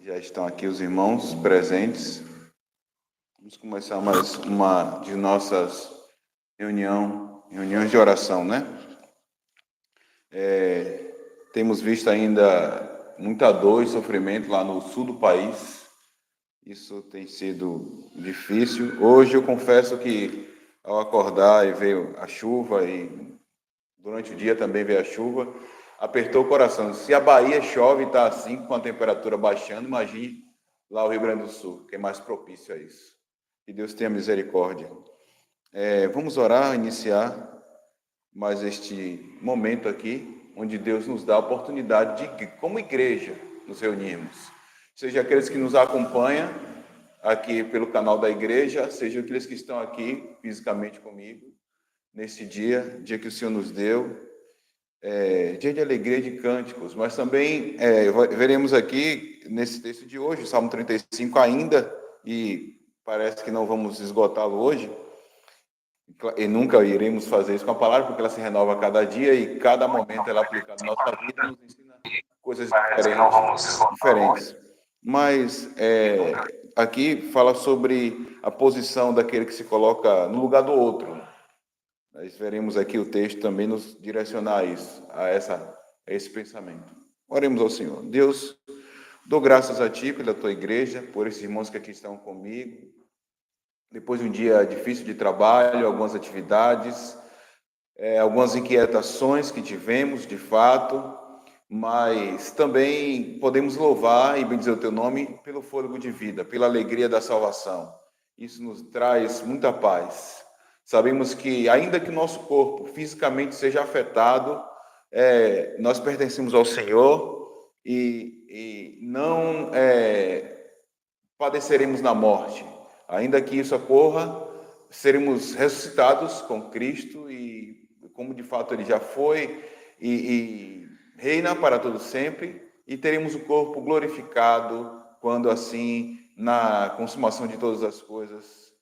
Já estão aqui os irmãos presentes. Vamos começar mais uma de nossas reuniões de oração, né? Temos visto ainda muita dor e sofrimento lá no sul do país. Isso tem sido difícil. Hoje eu confesso que ao acordar e veio a chuva e durante o dia também veio a chuva, apertou o coração. Se a Bahia chove e está assim, com a temperatura baixando, imagine lá o Rio Grande do Sul, que é mais propício a isso. Que Deus tenha misericórdia. Vamos orar, iniciar mais este momento aqui, onde Deus nos dá a oportunidade de, como igreja, nos reunirmos. Seja aqueles que nos acompanham aqui pelo canal da igreja, seja aqueles que estão aqui fisicamente comigo, nesse dia que o Senhor nos deu, dia de alegria e de cânticos, mas também veremos aqui, nesse texto de hoje, o Salmo 35 ainda, e parece que não vamos esgotá-lo hoje, e nunca iremos fazer isso com a palavra, porque ela se renova a cada dia e cada momento ela aplica na nossa vida nos ensina coisas diferentes. Mas aqui fala sobre a posição daquele que se coloca no lugar do outro. Nós veremos aqui o texto também nos direcionar a esse pensamento. Oremos ao Senhor. Deus, dou graças a Ti pela Tua igreja, por esses irmãos que aqui estão comigo. Depois de um dia difícil de trabalho, algumas atividades, algumas inquietações que tivemos, de fato, mas também podemos louvar e bendizer o Teu nome pelo fôlego de vida, pela alegria da salvação. Isso nos traz muita paz. Sabemos que, ainda que o nosso corpo fisicamente seja afetado, nós pertencemos ao Senhor e não padeceremos na morte. Ainda que isso ocorra, seremos ressuscitados com Cristo e, como de fato Ele já foi, e reina para todo sempre, e teremos o corpo glorificado quando assim, na consumação de todas as coisas,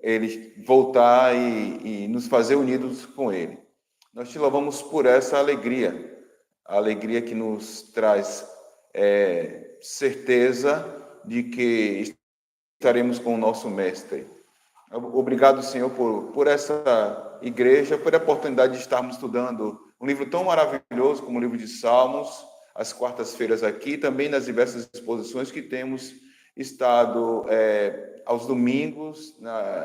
Ele voltar e nos fazer unidos com Ele. Nós te louvamos por essa alegria, a alegria que nos traz certeza de que estaremos com o nosso Mestre. Obrigado, Senhor, por essa igreja, por a oportunidade de estarmos estudando um livro tão maravilhoso como o livro de Salmos, às quartas-feiras aqui, também nas diversas exposições que temos estado aos domingos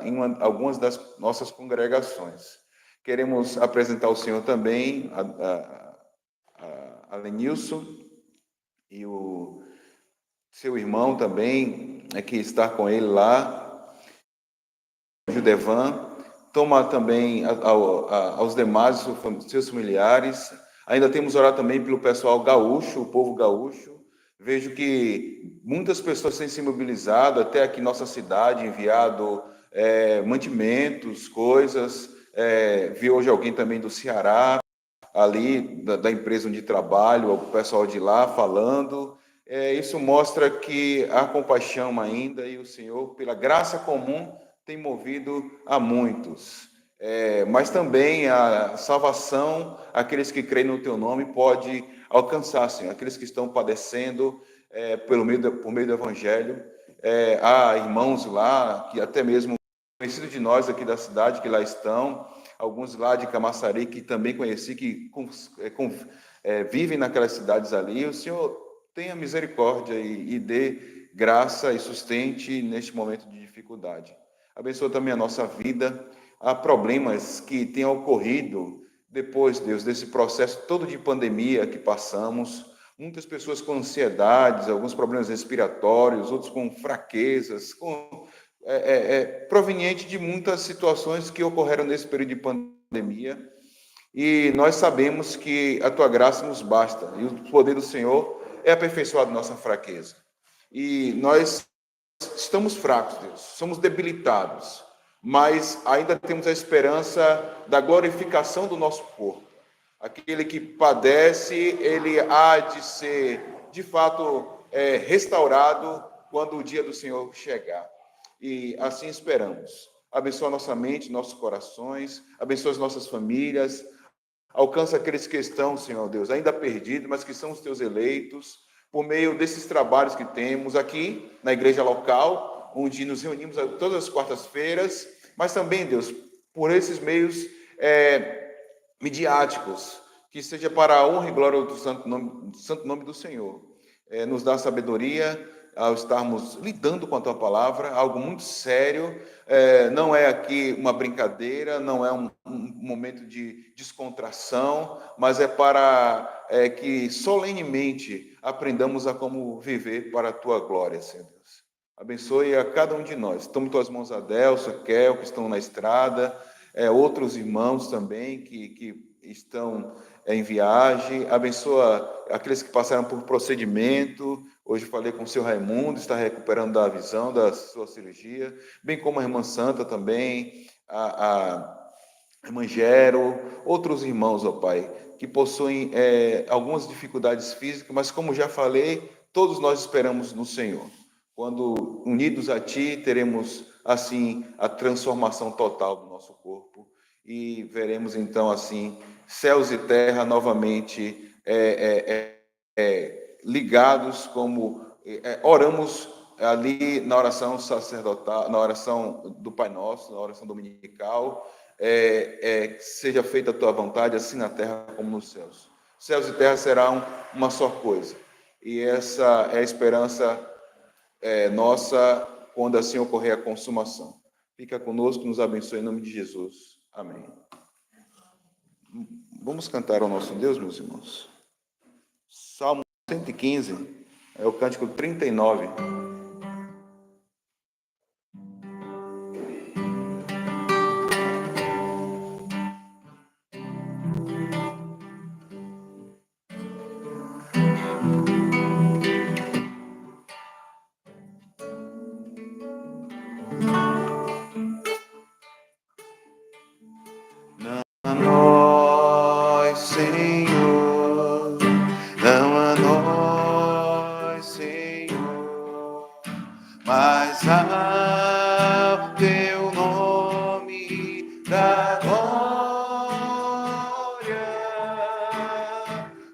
em algumas das nossas congregações. Queremos apresentar ao Senhor também a Lenilson e o seu irmão também, que está com ele lá, o Judevan. Toma também aos demais, seus familiares. Ainda temos orado também pelo pessoal gaúcho, o povo gaúcho. Vejo que muitas pessoas têm se mobilizado, até aqui em nossa cidade, enviado mantimentos, coisas. Vi hoje alguém também do Ceará, ali da empresa onde trabalho, o pessoal de lá falando. Isso mostra que há compaixão ainda e o Senhor, pela graça comum, tem movido a muitos. Mas também a salvação, aqueles que creem no Teu nome, pode alcançar, Senhor, aqueles que estão padecendo por meio do Evangelho. Há irmãos lá, que até mesmo conhecidos de nós aqui da cidade, que lá estão, alguns lá de Camaçari, que também conheci, que vivem naquelas cidades ali. O Senhor tenha misericórdia e dê graça e sustente neste momento de dificuldade. Abençoa também a nossa vida. Há problemas que tenham ocorrido depois, Deus, desse processo todo de pandemia que passamos. Muitas pessoas com ansiedades, alguns problemas respiratórios, outros com fraquezas, proveniente de muitas situações que ocorreram nesse período de pandemia. E nós sabemos que a Tua graça nos basta, e o poder do Senhor é aperfeiçoado nossa fraqueza. E nós estamos fracos, Deus, somos debilitados, mas ainda temos a esperança da glorificação do nosso corpo. Aquele que padece, ele há de ser, de fato, restaurado quando o dia do Senhor chegar. E assim esperamos. Abençoa nossa mente, nossos corações, abençoa as nossas famílias, alcança aqueles que estão, Senhor Deus, ainda perdidos, mas que são os Teus eleitos. por meio desses trabalhos que temos aqui na igreja local, onde nos reunimos todas as quartas-feiras, mas também, Deus, por esses meios midiáticos, que seja para a honra e glória do santo nome do Senhor. Nos dá sabedoria ao estarmos lidando com a Tua palavra, algo muito sério, não é aqui uma brincadeira, não é um momento de descontração, mas é para que solenemente aprendamos a como viver para a Tua glória, Senhor Deus. Abençoe a cada um de nós. Tome Tuas mãos a Delcio, a Kel, que estão na estrada, outros irmãos também que estão em viagem, abençoa aqueles que passaram por procedimento. Hoje falei com o seu Raimundo, está recuperando da visão da sua cirurgia, bem como a irmã Santa também, a irmã Gero, outros irmãos, ó Pai, que possuem algumas dificuldades físicas, mas como já falei, todos nós esperamos no Senhor. Quando unidos a Ti, teremos assim a transformação total do nosso corpo e veremos então assim céus e terra novamente ligados, como oramos ali na oração sacerdotal, na oração do Pai Nosso, na oração dominical, seja feita a Tua vontade, assim na terra como nos céus. Céus e terra serão uma só coisa, e essa é a esperança nossa quando assim ocorrer a consumação. Fica conosco, nos abençoe em nome de Jesus. Amém. Vamos cantar ao nosso Deus, meus irmãos. Salmo 115, é o cântico 39. Não a nós, Senhor, não a nós, Senhor, mas ao Teu nome da glória,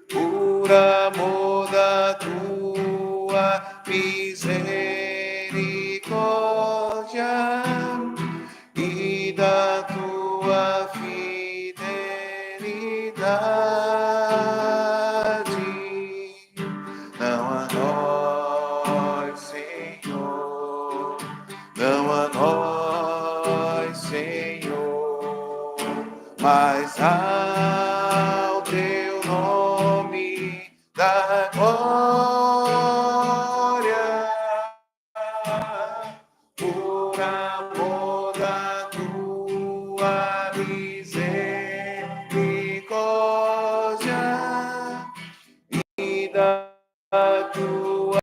por amor da Tua misericórdia e da Tua fidelidade. Não a nós, Senhor, não a nós, Senhor, mas ao Teu nome da glória, por amor da Tua misericórdia e da Tua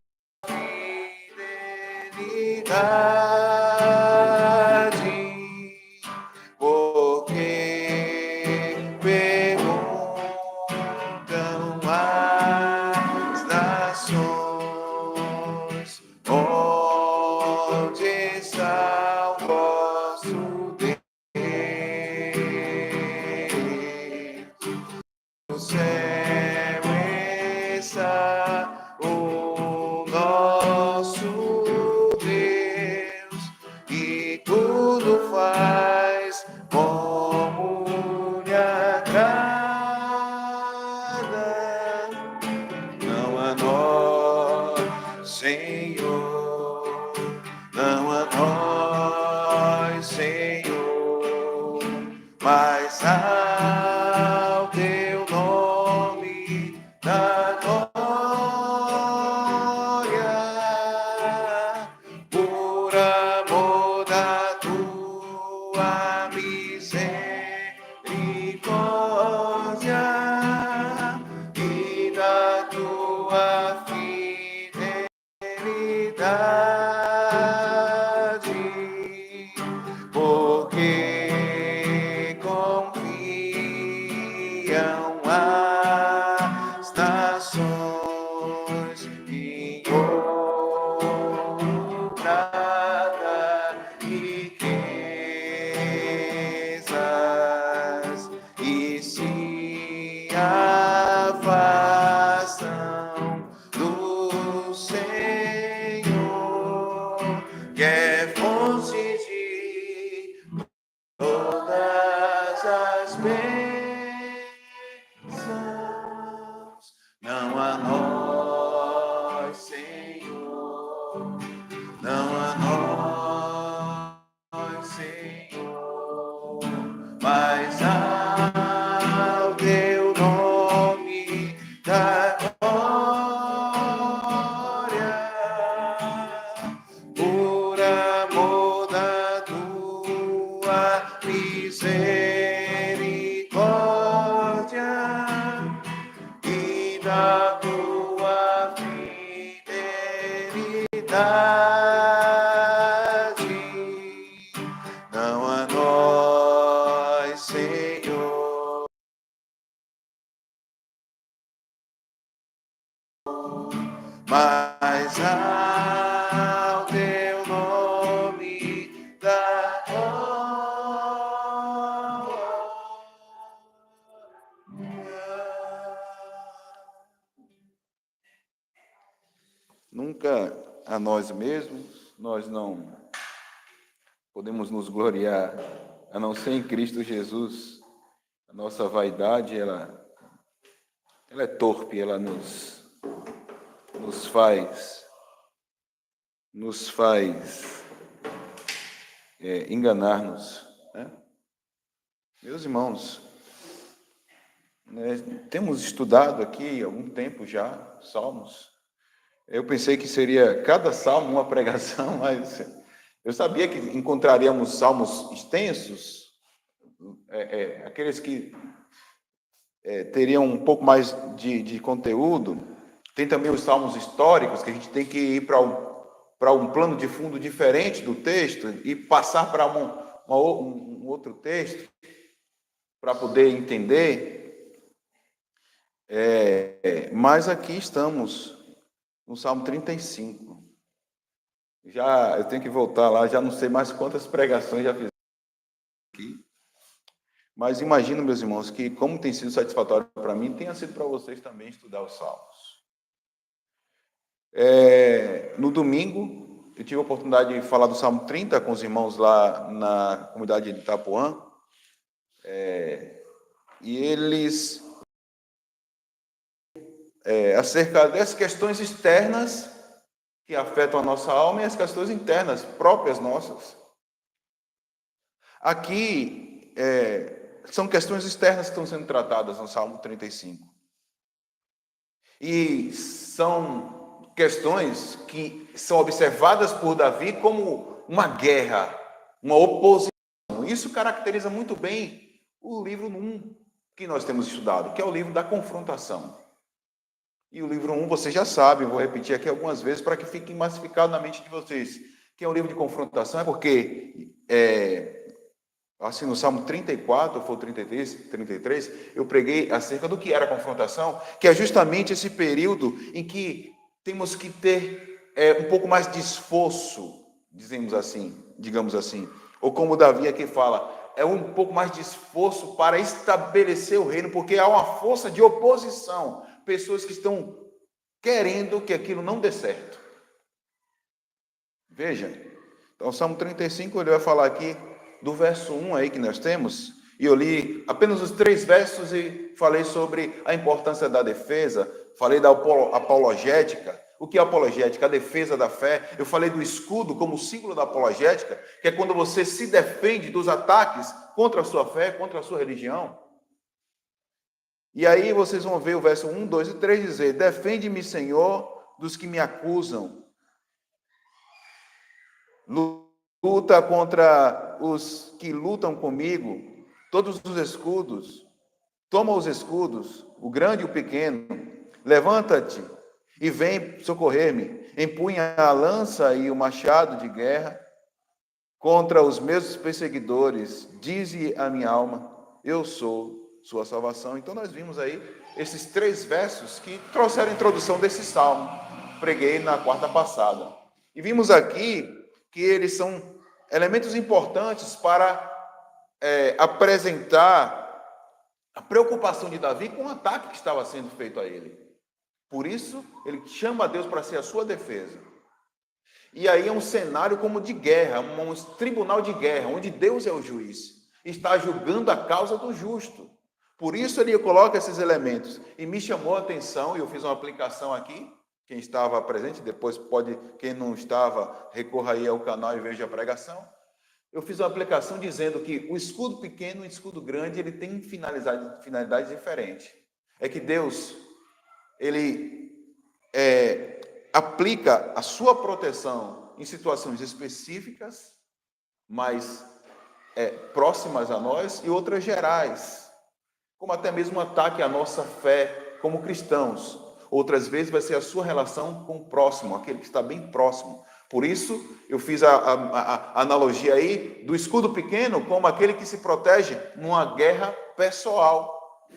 fidelidade, porque perguntam as nações, onde está o vosso Deus? No céu está o nosso Deus, e tudo faz como lhe agrada. Não a nós, Senhor, não a nós, Senhor, mas ao Teu nome da glória, por amor da Tua misericórdia e da Tua fidelidade. não a nós, Senhor, mas ao teu nome da glória, por amor da tua misericórdia e da tua fidelidade, não a nós, Senhor, mas ao teu nome da glória. Nunca a nós mesmos, nós não podemos nos gloriar, a não ser em Cristo Jesus. A nossa vaidade, ela é torpe, ela nos faz enganar-nos, né? Meus irmãos, temos estudado aqui há algum tempo já Salmos. Eu pensei que seria cada salmo uma pregação, mas eu sabia que encontraríamos salmos extensos, aqueles que teriam um pouco mais de conteúdo. Tem também os salmos históricos, que a gente tem que ir para um plano de fundo diferente do texto e passar para um outro texto para poder entender. Mas aqui estamos no Salmo 35. Eu tenho que voltar lá, já não sei mais quantas pregações já fiz aqui. Mas imagino, meus irmãos, que como tem sido satisfatório para mim, tenha sido para vocês também estudar os Salmos. No domingo, eu tive a oportunidade de falar do Salmo 30 com os irmãos lá na comunidade de Itapuã. E eles... acerca das questões externas que afetam a nossa alma e as questões internas próprias nossas. Aqui são questões externas que estão sendo tratadas no Salmo 35. E são questões que são observadas por Davi como uma guerra, uma oposição. Isso caracteriza muito bem o livro 1 que nós temos estudado, que é o livro da confrontação. E o livro 1, vocês já sabem, vou repetir aqui algumas vezes para que fique massificado na mente de vocês, que é um livro de confrontação, porque, assim, no Salmo 34, ou foi o 33, eu preguei acerca do que era a confrontação, que é justamente esse período em que temos que ter um pouco mais de esforço, digamos assim, ou como Davi aqui fala, é um pouco mais de esforço para estabelecer o reino, porque há uma força de oposição, pessoas que estão querendo que aquilo não dê certo. Veja, então o Salmo 35, ele vai falar aqui do verso 1 aí que nós temos, e eu li apenas os 3 versos e falei sobre a importância da defesa, falei da apologética. O que é apologética? A defesa da fé. Eu falei do escudo como símbolo da apologética, que é quando você se defende dos ataques contra a sua fé, contra a sua religião. E aí vocês vão ver o verso 1, 2 e 3 dizer: defende-me, Senhor, dos que me acusam. Luta contra os que lutam comigo, todos os escudos. Toma os escudos, o grande e o pequeno. Levanta-te e vem socorrer-me. Empunha a lança e o machado de guerra contra os meus perseguidores. Dize a minha alma: eu sou sua salvação. Então nós vimos aí esses 3 versos que trouxeram a introdução desse salmo. Preguei na quarta passada. E vimos aqui que eles são elementos importantes para apresentar a preocupação de Davi com o ataque que estava sendo feito a ele. Por isso, ele chama a Deus para ser a sua defesa. E aí é um cenário como de guerra, um tribunal de guerra, onde Deus é o juiz. Está julgando a causa do justo. Por isso ele coloca esses elementos. E me chamou a atenção, e eu fiz uma aplicação aqui, Quem estava presente, depois pode, quem não estava, recorra aí ao canal e veja a pregação. Eu fiz uma aplicação dizendo que o escudo pequeno e o escudo grande, ele tem finalidades diferentes. É que Deus, ele aplica a sua proteção em situações específicas, mas próximas a nós, e outras gerais, como até mesmo um ataque à nossa fé como cristãos. Outras vezes vai ser a sua relação com o próximo, aquele que está bem próximo. Por isso, eu fiz a analogia aí do escudo pequeno como aquele que se protege numa guerra pessoal,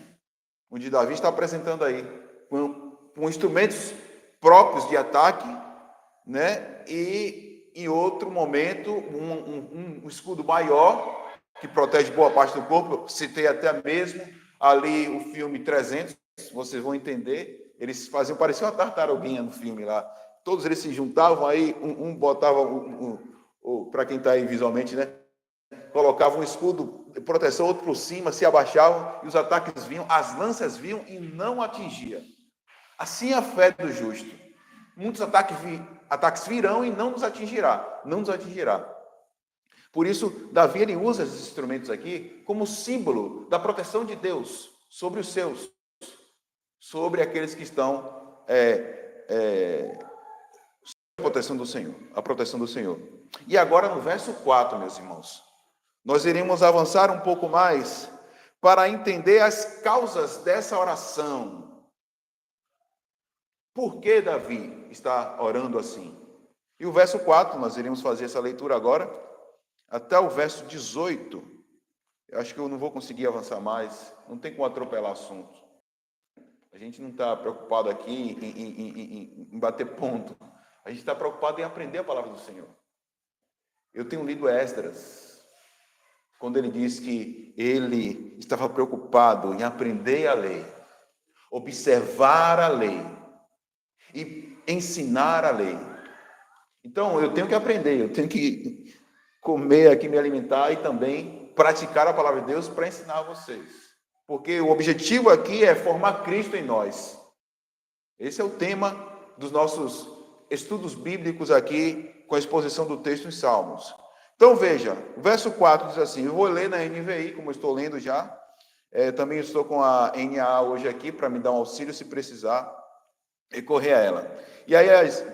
onde Davi está apresentando aí, com instrumentos próprios de ataque, né? E em outro momento, um escudo maior, que protege boa parte do corpo. Eu citei até mesmo ali o filme 300, vocês vão entender. Eles faziam, parecia uma tartaruguinha no filme lá. Todos eles se juntavam, aí um botava, para quem está aí visualmente, né? Colocava um escudo de proteção, outro por cima, se abaixavam, e os ataques vinham, as lanças vinham e não atingia. Assim é a fé do justo. Muitos ataques virão e não nos atingirá. Não nos atingirá. Por isso, Davi ele usa esses instrumentos aqui como símbolo da proteção de Deus sobre os seus, sobre aqueles que estão a proteção do Senhor, a proteção do Senhor. E agora no verso 4, meus irmãos, nós iremos avançar um pouco mais para entender as causas dessa oração. Por que Davi está orando assim? E o verso 4, nós iremos fazer essa leitura agora, até o verso 18. Eu acho que eu não vou conseguir avançar mais, não tem como atropelar assunto. A gente não está preocupado aqui em bater ponto. A gente está preocupado em aprender a palavra do Senhor. Eu tenho lido Esdras, quando ele diz que ele estava preocupado em aprender a lei, observar a lei e ensinar a lei. Então, eu tenho que aprender, eu tenho que comer aqui, me alimentar e também praticar a palavra de Deus para ensinar a vocês. Porque o objetivo aqui é formar Cristo em nós. Esse é o tema dos nossos estudos bíblicos aqui, com a exposição do texto em Salmos. Então veja, o verso 4 diz assim, eu vou ler na NVI, como eu estou lendo já, também estou com a NAA hoje aqui, para me dar um auxílio se precisar recorrer a ela. E aí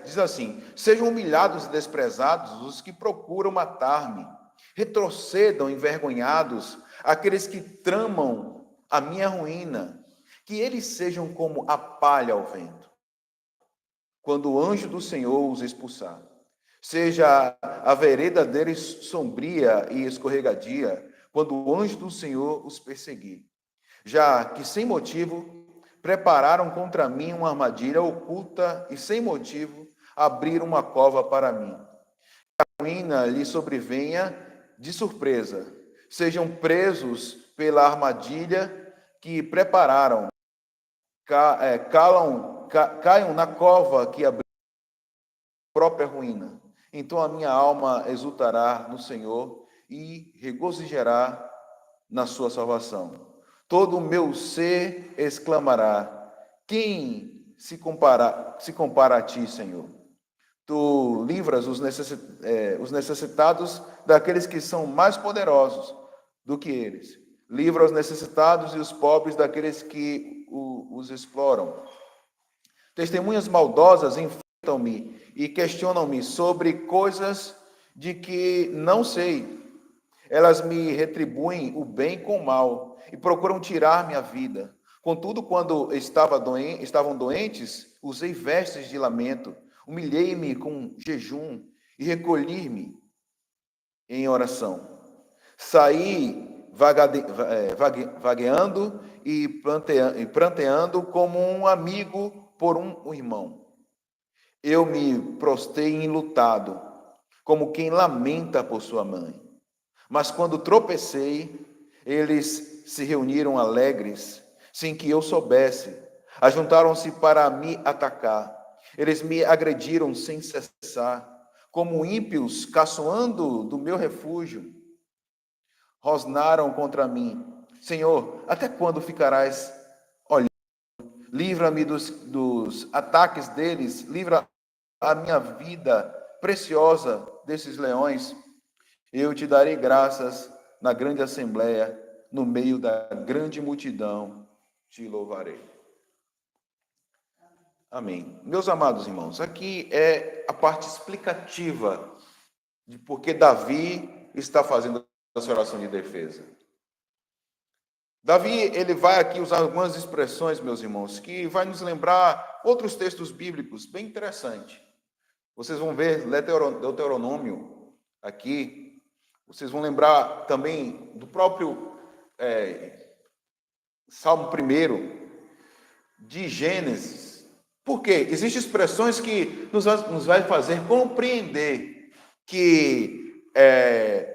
diz assim, sejam humilhados e desprezados os que procuram matar-me, retrocedam envergonhados aqueles que tramam a minha ruína, que eles sejam como a palha ao vento, quando o anjo do Senhor os expulsar. Seja a vereda deles sombria e escorregadia, quando o anjo do Senhor os perseguir. Já que sem motivo prepararam contra mim uma armadilha oculta e sem motivo abriram uma cova para mim. Que a ruína lhe sobrevenha de surpresa. Sejam presos pela armadilha que prepararam. Caiam na cova que abriu a própria ruína. Então a minha alma exultará no Senhor e regozijará na sua salvação. Todo o meu ser exclamará, quem se compara a ti, Senhor? Tu livras os necessitados daqueles que são mais poderosos do que eles. Livra os necessitados e os pobres daqueles que os exploram. Testemunhas maldosas enfrentam-me e questionam-me sobre coisas de que não sei. Elas me retribuem o bem com o mal e procuram tirar minha vida. Contudo, quando estavam doentes, usei vestes de lamento, humilhei-me com jejum e recolhi-me em oração. Saí vagueando e pranteando como um amigo por um irmão. Eu me prostei enlutado, como quem lamenta por sua mãe. Mas quando tropecei, eles se reuniram alegres, sem que eu soubesse. Ajuntaram-se para me atacar. Eles me agrediram sem cessar, como ímpios caçoando do meu refúgio. Rosnaram contra mim. Senhor, até quando ficarás olhando? livra-me dos ataques deles, livra a minha vida preciosa desses leões. Eu te darei graças na grande assembleia, no meio da grande multidão, te louvarei. Amém. Meus amados irmãos, aqui é a parte explicativa de por que Davi está fazendo essa oração de defesa. Davi, ele vai aqui usar algumas expressões, meus irmãos, que vai nos lembrar outros textos bíblicos bem interessantes. Vocês vão ver Deuteronômio aqui, vocês vão lembrar também do próprio Salmo 1, de Gênesis. Por quê? Existem expressões que nos vai fazer compreender que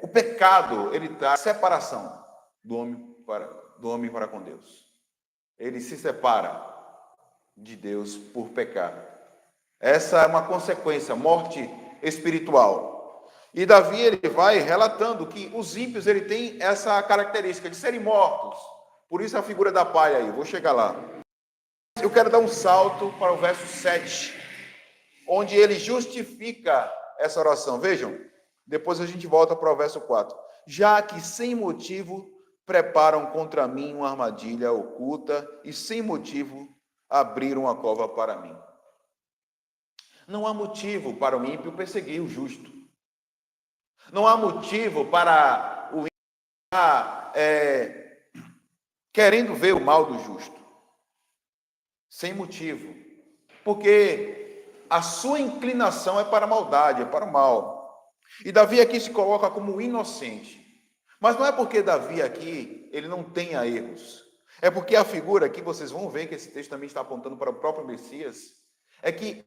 o pecado, ele traz separação do homem para com Deus. Ele se separa de Deus por pecar. Essa é uma consequência, morte espiritual. E Davi, ele vai relatando que os ímpios, ele tem essa característica de serem mortos. Por isso a figura da palha aí, vou chegar lá. Eu quero dar um salto para o verso 7, onde ele justifica essa oração. Vejam, depois a gente volta para o verso 4. Já que sem motivo preparam contra mim uma armadilha oculta e sem motivo abriram uma cova para mim. Não há motivo para o ímpio perseguir o justo. Não há motivo para o ímpio estar querendo ver o mal do justo. Sem motivo. Porque a sua inclinação é para a maldade, é para o mal. E Davi aqui se coloca como inocente. Mas não é porque Davi aqui, ele não tenha erros. É porque a figura aqui, vocês vão ver que esse texto também está apontando para o próprio Messias, é que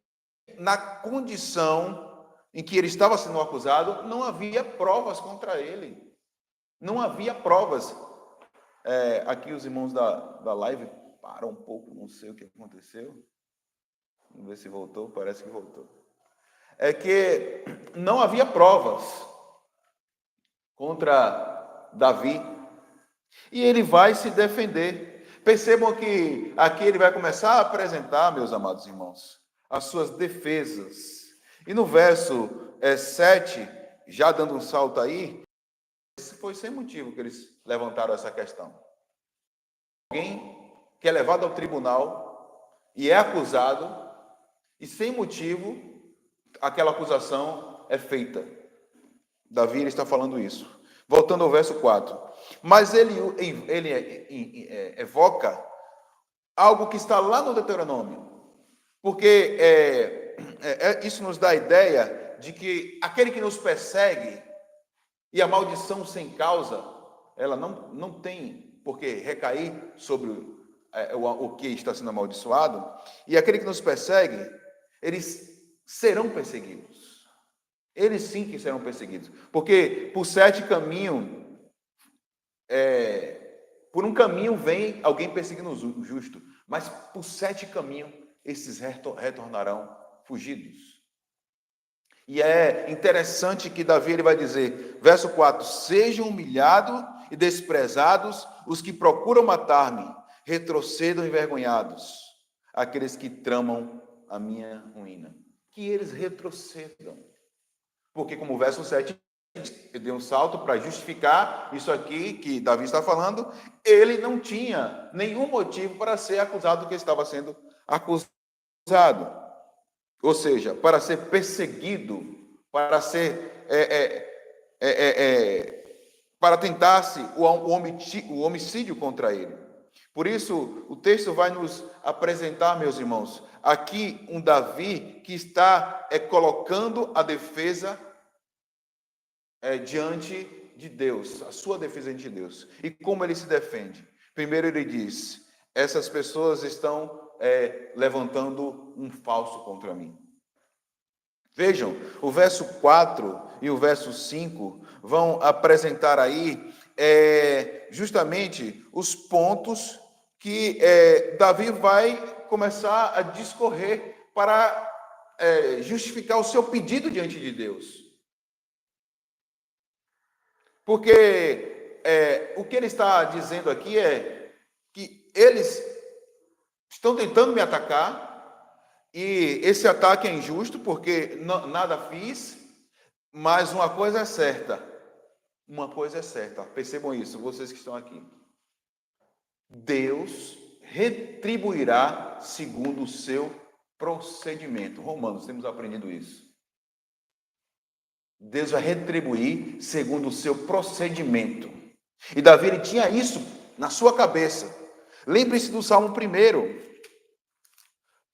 na condição em que ele estava sendo acusado, não havia provas contra ele. Não havia provas. Aqui os irmãos da live param um pouco, não sei o que aconteceu. Vamos ver se voltou, parece que voltou. É que não havia provas contra Davi, e ele vai se defender. Percebam que aqui ele vai começar a apresentar, meus amados irmãos, as suas defesas. E no verso 7, já dando um salto aí, foi sem motivo que eles levantaram essa questão. Alguém que é levado ao tribunal e é acusado, e sem motivo aquela acusação é feita. Davi ele está falando isso. Voltando ao verso 4. Mas ele evoca algo que está lá no Deuteronômio. Porque isso nos dá a ideia de que aquele que nos persegue e a maldição sem causa, ela não tem por que recair sobre o que está sendo amaldiçoado. E aquele que nos persegue, eles serão perseguidos. Eles sim que serão perseguidos. Porque por 7 caminhos, por um caminho vem alguém perseguindo o justo, mas por 7 caminhos, esses retornarão fugidos. E é interessante que Davi ele vai dizer, verso 4, sejam humilhados e desprezados os que procuram matar-me, retrocedam envergonhados aqueles que tramam a minha ruína. Que eles retrocedam. Porque, como o verso 7, ele deu um salto para justificar isso aqui que Davi está falando, ele não tinha nenhum motivo para ser acusado do que estava sendo acusado. Ou seja, para ser perseguido, para ser para tentar-se o homicídio contra ele. Por isso, o texto vai nos apresentar, meus irmãos, aqui um Davi que está colocando a defesa diante de Deus, a sua defesa diante de Deus. E como ele se defende? Primeiro ele diz, essas pessoas estão levantando um falso contra mim. Vejam, o verso 4 e o verso 5 vão apresentar aí justamente os pontos que Davi vai começar a discorrer para justificar o seu pedido diante de Deus. Porque o que ele está dizendo aqui é que eles Estão tentando me atacar, e esse ataque é injusto, porque nada fiz, mas uma coisa é certa. Uma coisa é certa, percebam isso, vocês que estão aqui. Deus retribuirá segundo o seu procedimento. Romanos, temos aprendido isso. Deus vai retribuir segundo o seu procedimento. E Davi, ele tinha isso na sua cabeça. Lembre-se do Salmo 1.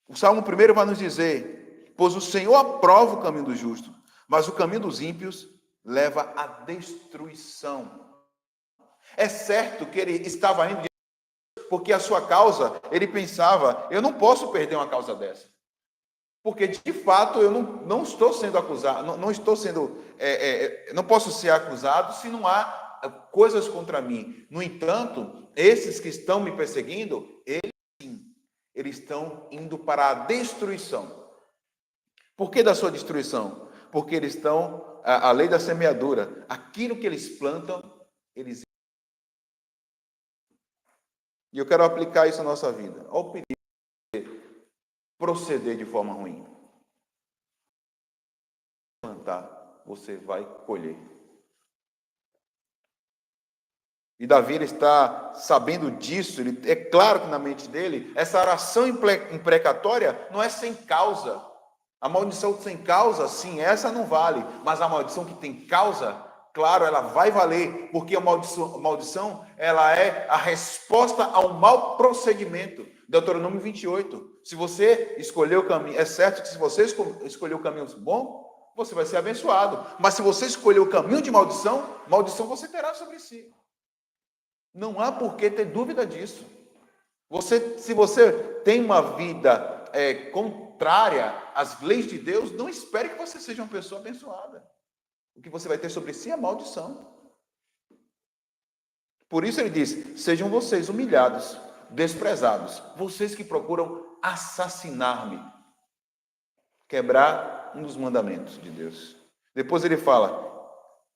O Salmo 1 vai nos dizer: pois o Senhor aprova o caminho do justo, mas o caminho dos ímpios leva à destruição. É certo que ele estava indo porque a sua causa, ele pensava, eu não posso perder uma causa dessa. Porque, de fato, eu não estou sendo acusado, não estou sendo, não posso ser acusado se não há coisas contra mim. No entanto, esses que estão me perseguindo, eles estão indo para a destruição. Por que da sua destruição? Porque eles estão, a lei da semeadura, aquilo que eles plantam, eles... E eu quero aplicar isso na nossa vida. Olha o perigo de proceder de forma ruim. Plantar, você vai colher. E Davi, ele está sabendo disso, é claro que na mente dele, essa oração imprecatória não é sem causa. A maldição sem causa, sim, essa não vale. Mas a maldição que tem causa, claro, ela vai valer, porque a maldição ela é a resposta ao mau procedimento. Deuteronômio 28. Se você escolher o caminho, é certo que se você escolher o caminho bom, você vai ser abençoado. Mas se você escolher o caminho de maldição, maldição você terá sobre si. Não há por que ter dúvida disso. Se você tem uma vida contrária às leis de Deus, não espere que você seja uma pessoa abençoada. O que você vai ter sobre si é maldição. Por isso ele diz: sejam vocês humilhados, desprezados, vocês que procuram assassinar-me, quebrar um dos mandamentos de Deus. Depois ele fala: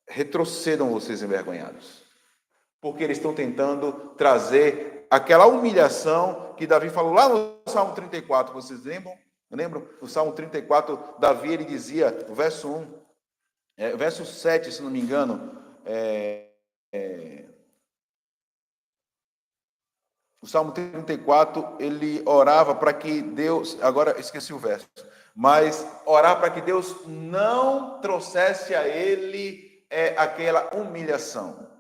retrocedam vocês envergonhados. Porque eles estão tentando trazer aquela humilhação que Davi falou lá no Salmo 34, vocês lembram? Lembram? No Salmo 34, Davi, ele dizia, no verso 1, verso 7, se não me engano, o Salmo 34, ele orava para que Deus, agora esqueci o verso, mas orar para que Deus não trouxesse a ele aquela humilhação.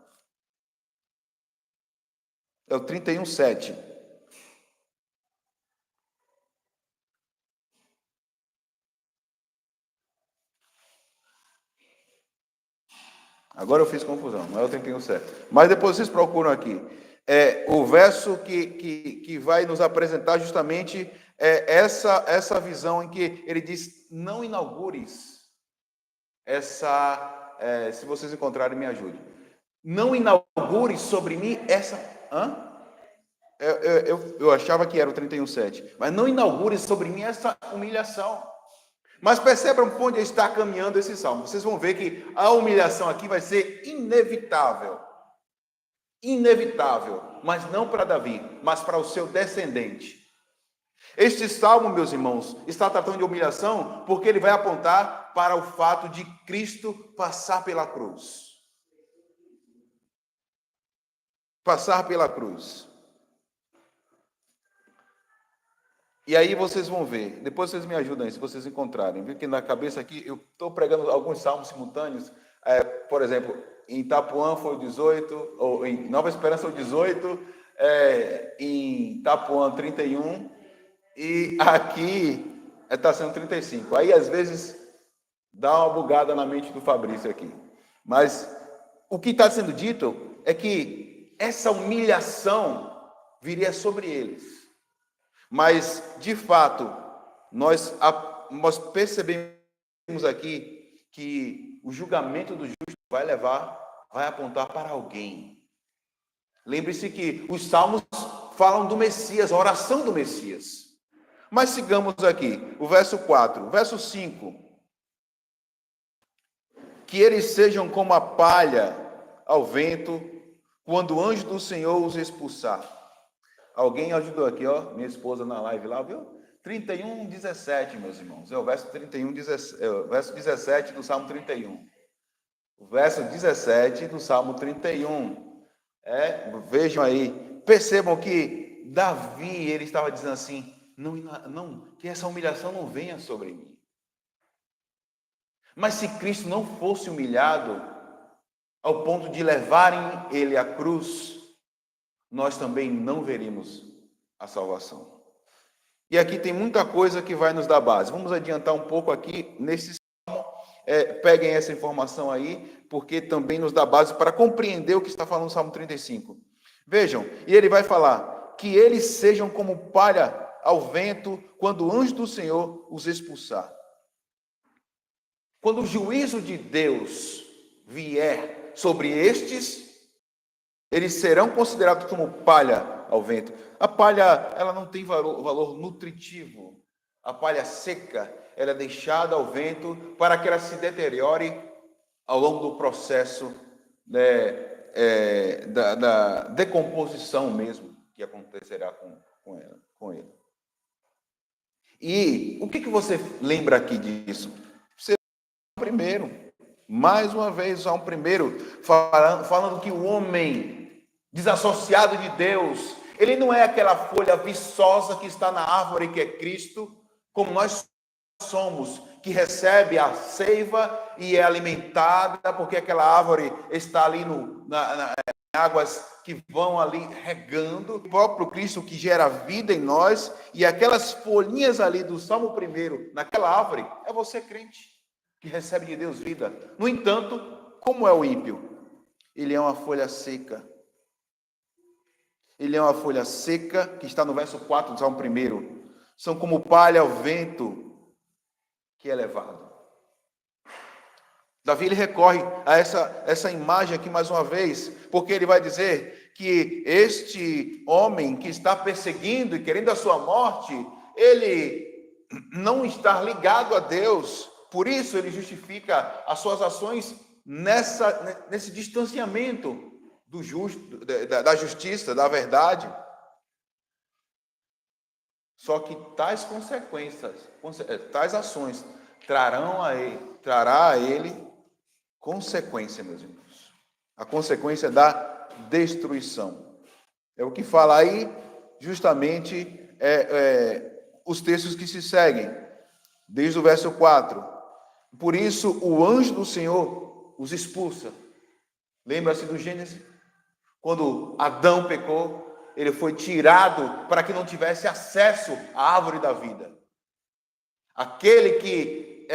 É o 31:7. Agora eu fiz confusão, não é o 31:7. Mas depois vocês procuram aqui. O verso que vai nos apresentar justamente essa visão em que ele diz: não inaugures essa... se vocês encontrarem, me ajude. Não inaugures sobre mim essa... Eu achava que era o 31:7. Mas não inaugure sobre mim essa humilhação. Mas percebam por onde está caminhando esse salmo. Vocês vão ver que a humilhação aqui vai ser inevitável. Inevitável. Mas não para Davi, mas para o seu descendente. Este salmo, meus irmãos, está tratando de humilhação porque ele vai apontar para o fato de Cristo passar pela cruz. Passar pela cruz. E aí vocês vão ver, depois vocês me ajudam aí, se vocês encontrarem. Viu que na cabeça aqui, eu estou pregando alguns salmos simultâneos. Por exemplo, em Itapuã foi o 18, ou em Nova Esperança foi o 18, em Itapuã 31, e aqui está sendo 35. Aí, às vezes, dá uma bugada na mente do Fabrício aqui. Mas o que está sendo dito é que essa humilhação viria sobre eles. Mas, de fato, nós percebemos aqui que o julgamento do justo vai apontar para alguém. Lembre-se que os salmos falam do Messias, a oração do Messias. Mas sigamos aqui, o verso 4, o verso 5. Que eles sejam como a palha ao vento, quando o anjo do Senhor os expulsar. Alguém ajudou aqui, ó, minha esposa na live lá, viu? 31:17, meus irmãos. É o verso 31:17, é o verso 17 do Salmo 31. O verso 17 do Salmo 31. Vejam aí, percebam que Davi, ele estava dizendo assim: não, que essa humilhação não venha sobre mim. Mas se Cristo não fosse humilhado ao ponto de levarem ele à cruz, nós também não veríamos a salvação. E aqui tem muita coisa que vai nos dar base. Vamos adiantar um pouco aqui nesse salmo. Peguem essa informação aí, porque também nos dá base para compreender o que está falando o Salmo 35. Vejam, e ele vai falar que eles sejam como palha ao vento quando o anjo do Senhor os expulsar. Quando o juízo de Deus vier sobre estes, eles serão considerados como palha ao vento. A palha, ela não tem valor nutritivo. A palha seca, ela é deixada ao vento para que ela se deteriore ao longo do processo, né, da decomposição mesmo que acontecerá com ele. E o que você lembra aqui disso? Primeiro, mais uma vez, Salmo primeiro, falando que o homem desassociado de Deus, ele não é aquela folha viçosa que está na árvore que é Cristo, como nós somos, que recebe a seiva e é alimentada, porque aquela árvore está ali em águas que vão ali regando. O próprio Cristo que gera vida em nós, e aquelas folhinhas ali do Salmo primeiro, naquela árvore, é você crente, que recebe de Deus vida. No entanto, como é o ímpio? Ele é uma folha seca. Ele é uma folha seca, que está no verso 4 do Salmo 1. São como palha ao vento que é levado. Davi, ele recorre a essa imagem aqui mais uma vez, porque ele vai dizer que este homem que está perseguindo e querendo a sua morte, ele não está ligado a Deus. Por isso, ele justifica as suas ações nesse distanciamento do justo, da justiça, da verdade. Só que tais consequências, tais ações, trará a ele consequência, meus irmãos. A consequência da destruição. É o que fala aí, justamente, os textos que se seguem, desde o verso 4. Por isso, o anjo do Senhor os expulsa. Lembra-se do Gênesis? Quando Adão pecou, ele foi tirado para que não tivesse acesso à árvore da vida. Aquele que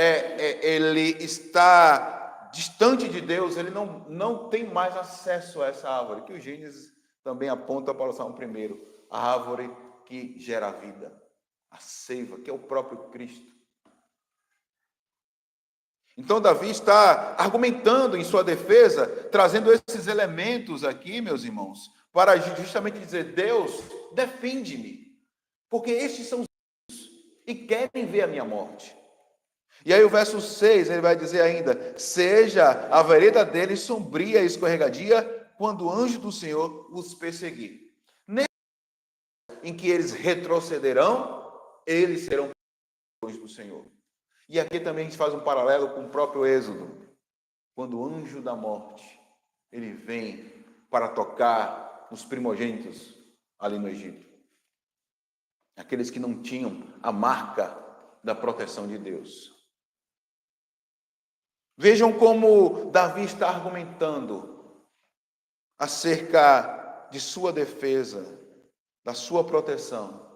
ele está distante de Deus, ele não tem mais acesso a essa árvore, que o Gênesis também aponta para o Salmo 1, a árvore que gera vida, a seiva, que é o próprio Cristo. Então, Davi está argumentando em sua defesa, trazendo esses elementos aqui, meus irmãos, para justamente dizer: Deus, defende-me, porque estes são os e querem ver a minha morte. E aí o verso 6, ele vai dizer ainda: seja a vereda deles sombria e escorregadia, quando o anjo do Senhor os perseguir. Nesse em que eles retrocederão, eles serão do Senhor. E aqui também a gente faz um paralelo com o próprio Êxodo, quando o anjo da morte, ele vem para tocar nos primogênitos ali no Egito. Aqueles que não tinham a marca da proteção de Deus. Vejam como Davi está argumentando acerca de sua defesa, da sua proteção.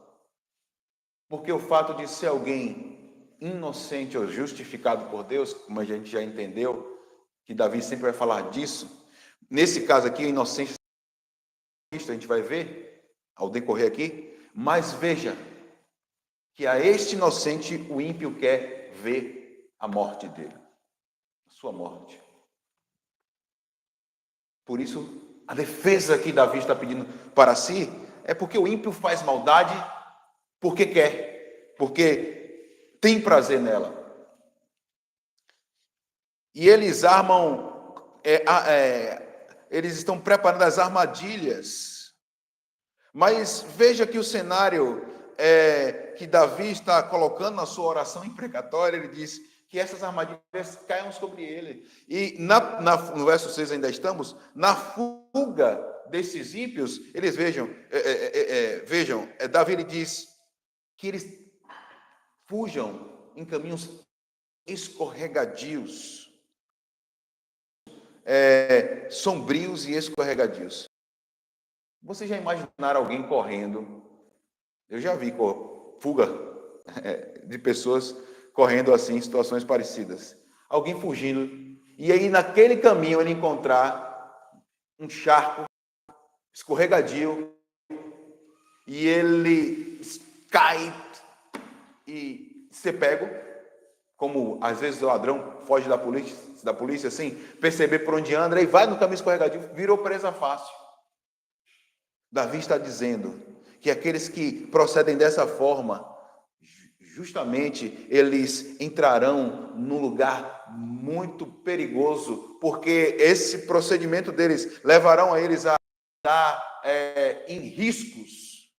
Porque o fato de ser alguém inocente ou justificado por Deus, como a gente já entendeu, que Davi sempre vai falar disso. Nesse caso aqui, a inocência, a gente vai ver ao decorrer aqui, mas veja que a este inocente o ímpio quer ver a morte dele, a sua morte. Por isso, a defesa que Davi está pedindo para si é porque o ímpio faz maldade porque quer, porque tem prazer nela. E eles armam, eles estão preparando as armadilhas Mas veja que o cenário que Davi está colocando na sua oração imprecatória, ele diz que essas armadilhas caiam sobre ele. E no verso 6 ainda estamos, na fuga desses ímpios, eles vejam, Davi ele diz que eles fujam em caminhos escorregadios, sombrios e escorregadios. Vocês já imaginaram alguém correndo? Eu já vi fuga de pessoas correndo assim em situações parecidas. Alguém fugindo, e aí naquele caminho ele encontrar um charco escorregadio, e ele cai e ser pego, como às vezes o ladrão foge da polícia assim, perceber por onde anda, e vai no caminho escorregadio, virou presa fácil. Davi está dizendo que aqueles que procedem dessa forma, justamente eles entrarão num lugar muito perigoso, porque esse procedimento deles levarão a eles a estar em riscos.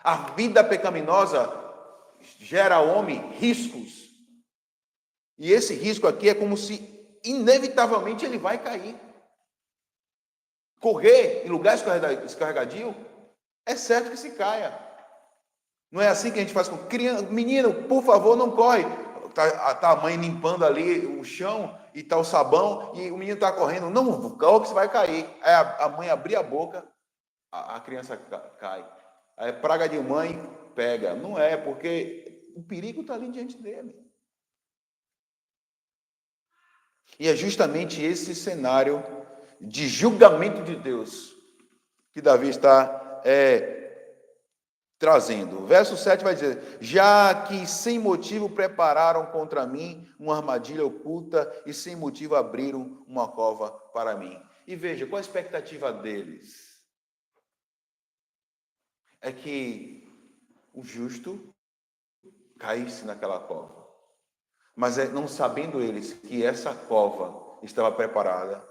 A vida pecaminosa gera ao homem riscos. E esse risco aqui é como se inevitavelmente ele vai cair. Correr em lugar escorregadio, é certo que se caia. Não é assim que a gente faz com criança. Menino, por favor, não corre. Tá a mãe limpando ali o chão e tá o sabão e o menino está correndo. Não, corre que você vai cair. Aí a mãe abrir a boca, a criança cai. Aí praga de mãe pega. Não é, porque o perigo está ali diante dele. E é justamente esse cenário de julgamento de Deus que Davi está trazendo. O verso 7 vai dizer: já que sem motivo prepararam contra mim uma armadilha oculta e sem motivo abriram uma cova para mim. E veja, qual a expectativa deles? É que o justo caísse naquela cova. Mas não sabendo eles que essa cova estava preparada.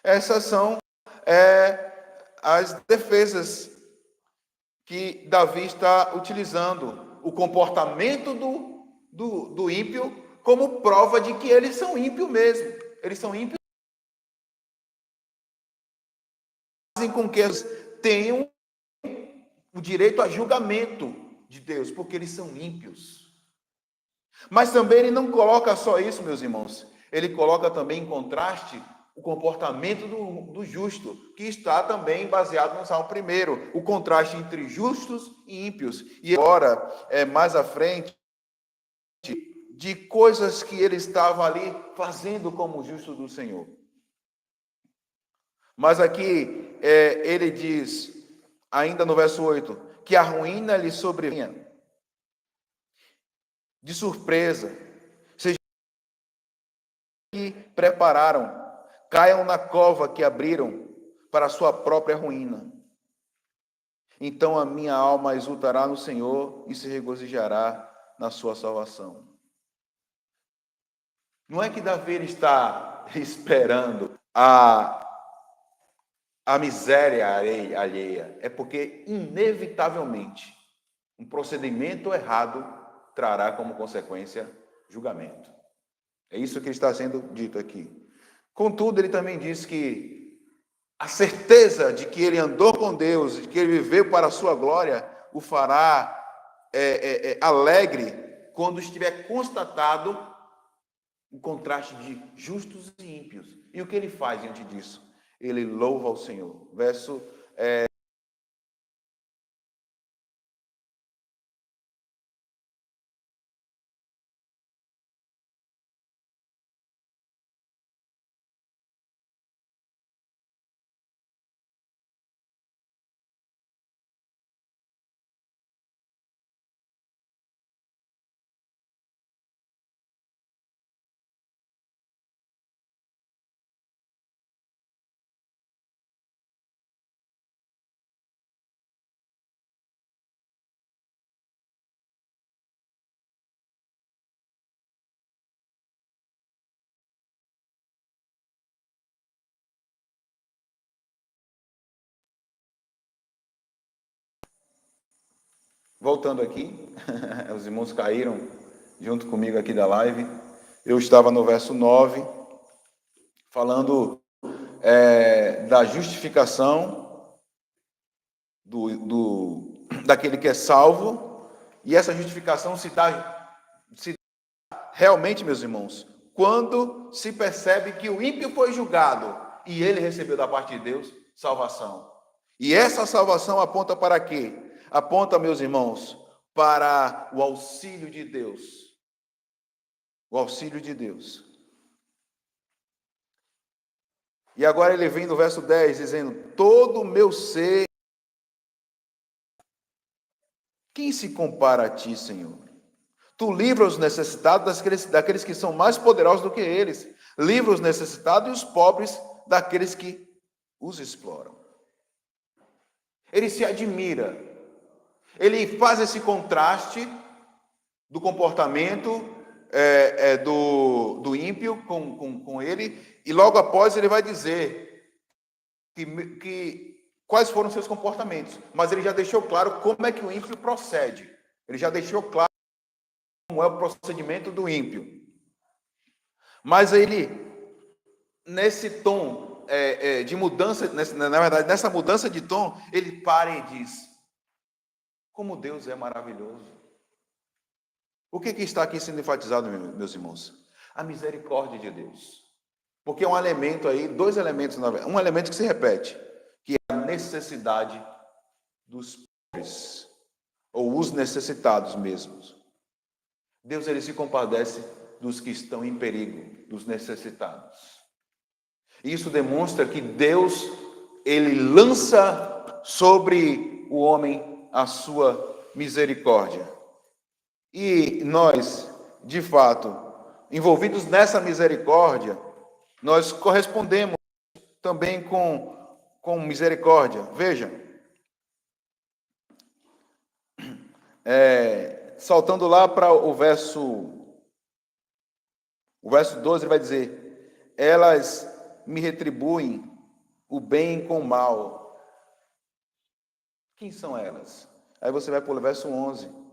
Essas são as defesas que Davi está utilizando. O comportamento do ímpio como prova de que eles são ímpios mesmo. Eles são ímpios, fazem com que eles tenham o direito a julgamento de Deus, porque eles são ímpios. Mas também ele não coloca só isso, meus irmãos. Ele coloca também em contraste o comportamento do justo, que está também baseado no Salmo 1, o contraste entre justos e ímpios. E agora, mais à frente, de coisas que ele estava ali fazendo como justo do Senhor. Mas aqui ele diz, ainda no verso 8, que a ruína lhe sobrevinha de surpresa, seja que prepararam, caiam na cova que abriram para a sua própria ruína. Então a minha alma exultará no Senhor e se regozijará na sua salvação. Não é que Davi está esperando a miséria alheia, é porque inevitavelmente um procedimento errado trará como consequência julgamento. É isso que está sendo dito aqui. Contudo, ele também diz que a certeza de que ele andou com Deus, de que ele viveu para a sua glória, o fará alegre quando estiver constatado o contraste de justos e ímpios. E o que ele faz diante disso? Ele louva ao Senhor. Verso voltando aqui, os irmãos caíram junto comigo aqui da live. Eu estava no verso 9, falando da justificação daquele que é salvo, e essa justificação se dá realmente, meus irmãos, quando se percebe que o ímpio foi julgado e ele recebeu da parte de Deus salvação. E essa salvação aponta para quê? Aponta, meus irmãos, para o auxílio de Deus. O auxílio de Deus. E agora ele vem no verso 10, dizendo: todo o meu ser, quem se compara a ti, Senhor? Tu livras os necessitados daqueles que são mais poderosos do que eles. Livra os necessitados e os pobres daqueles que os exploram. Ele se admira. Ele faz esse contraste do comportamento do ímpio com ele, e logo após ele vai dizer que quais foram seus comportamentos, mas ele já deixou claro como é que o ímpio procede. Ele já deixou claro como é o procedimento do ímpio. Mas ele, nesse tom de mudança, na verdade, nessa mudança de tom, ele para e diz: como Deus é maravilhoso. O que está aqui sendo enfatizado, meus irmãos? A misericórdia de Deus. Porque é um elemento aí, dois elementos, um elemento que se repete, que é a necessidade dos pobres, ou os necessitados mesmos. Deus, ele se compadece dos que estão em perigo, dos necessitados. Isso demonstra que Deus, ele lança sobre o homem a sua misericórdia. E nós, de fato, envolvidos nessa misericórdia, nós correspondemos também com misericórdia. Veja, saltando lá para o verso 12, ele vai dizer: elas me retribuem o bem com o mal. Quem são elas? Aí você vai para o verso 11.